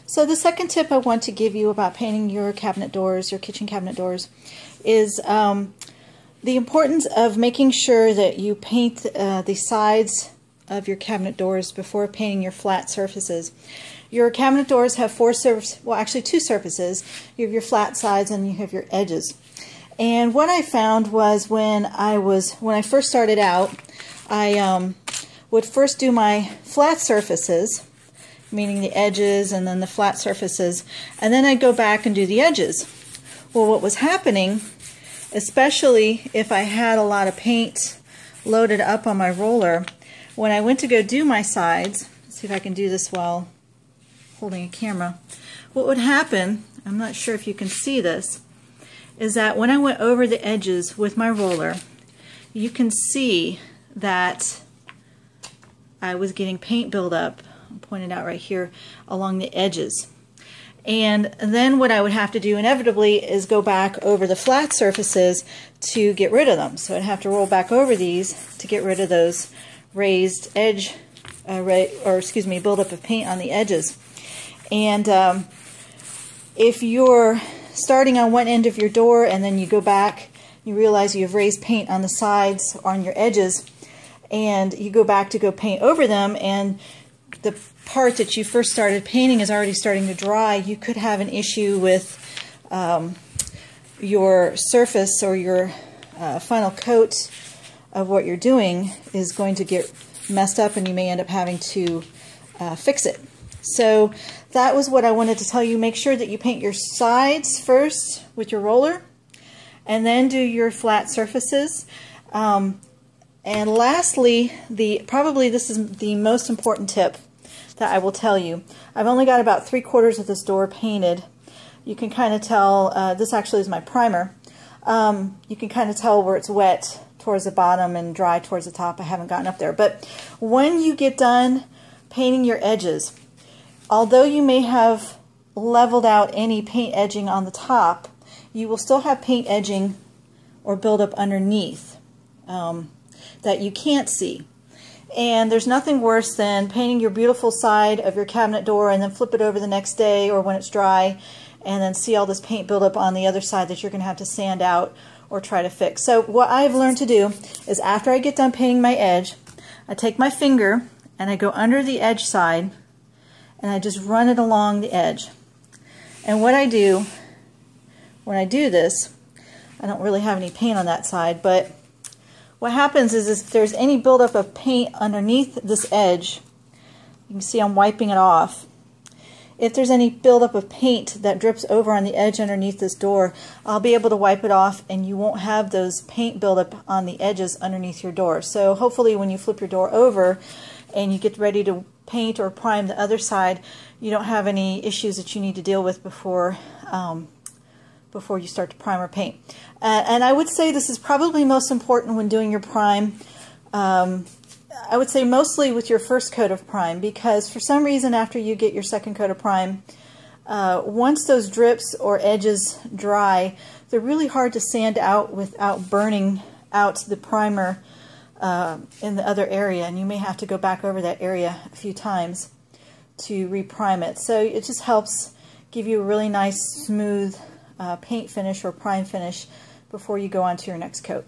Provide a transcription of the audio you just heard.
So the second tip I want to give you about painting your cabinet doors, your kitchen cabinet doors, is the importance of making sure that you paint the sides of your cabinet doors before painting your flat surfaces. Your cabinet doors have two surfaces. You have your flat sides and you have your edges. And what I found was when I first started out, I would first do my flat surfaces, meaning the edges and then the flat surfaces, and then I'd go back and do the edges. Well, what was happening, especially if I had a lot of paint loaded up on my roller, when I went to go do my sides, let's see if I can do this while holding a camera, what would happen, I'm not sure if you can see this, is that when I went over the edges with my roller, you can see that I was getting paint buildup, I'm pointing out right here, along the edges. And then what I would have to do inevitably is go back over the flat surfaces to get rid of them. So I'd have to roll back over these to get rid of those raised edge, buildup of paint on the edges. And if you're starting on one end of your door and then you go back, you realize you have raised paint on the sides or on your edges, and you go back to go paint over them, and the part that you first started painting is already starting to dry, you could have an issue with your surface, or your final coat of what you're doing is going to get messed up, and you may end up having to fix it. So that was what I wanted to tell you. Make sure that you paint your sides first with your roller, and then do your flat surfaces. And lastly, probably this is the most important tip that I will tell you. I've only got about 3/4 of this door painted. You can kind of tell, this actually is my primer. You can kind of tell where it's wet towards the bottom and dry towards the top. I haven't gotten up there. But when you get done painting your edges, although you may have leveled out any paint edging on the top, you will still have paint edging or buildup underneath that you can't see. And there's nothing worse than painting your beautiful side of your cabinet door and then flip it over the next day or when it's dry, and then see all this paint buildup on the other side that you're going to have to sand out or try to fix. So what I've learned to do is, after I get done painting my edge, I take my finger and I go under the edge side and I just run it along the edge. And what I do when I do this, I don't really have any paint on that side, but what happens is if there's any buildup of paint underneath this edge, you can see I'm wiping it off. If there's any buildup of paint that drips over on the edge underneath this door, I'll be able to wipe it off, and you won't have those paint buildup on the edges underneath your door. So hopefully when you flip your door over and you get ready to paint or prime the other side, you don't have any issues that you need to deal with before you start to prime or paint. And I would say this is probably most important when doing your prime. I would say mostly with your first coat of prime, because for some reason after you get your second coat of prime, once those drips or edges dry, they're really hard to sand out without burning out the primer in the other area, and you may have to go back over that area a few times to reprime it. So it just helps give you a really nice smooth paint finish or prime finish before you go on to your next coat.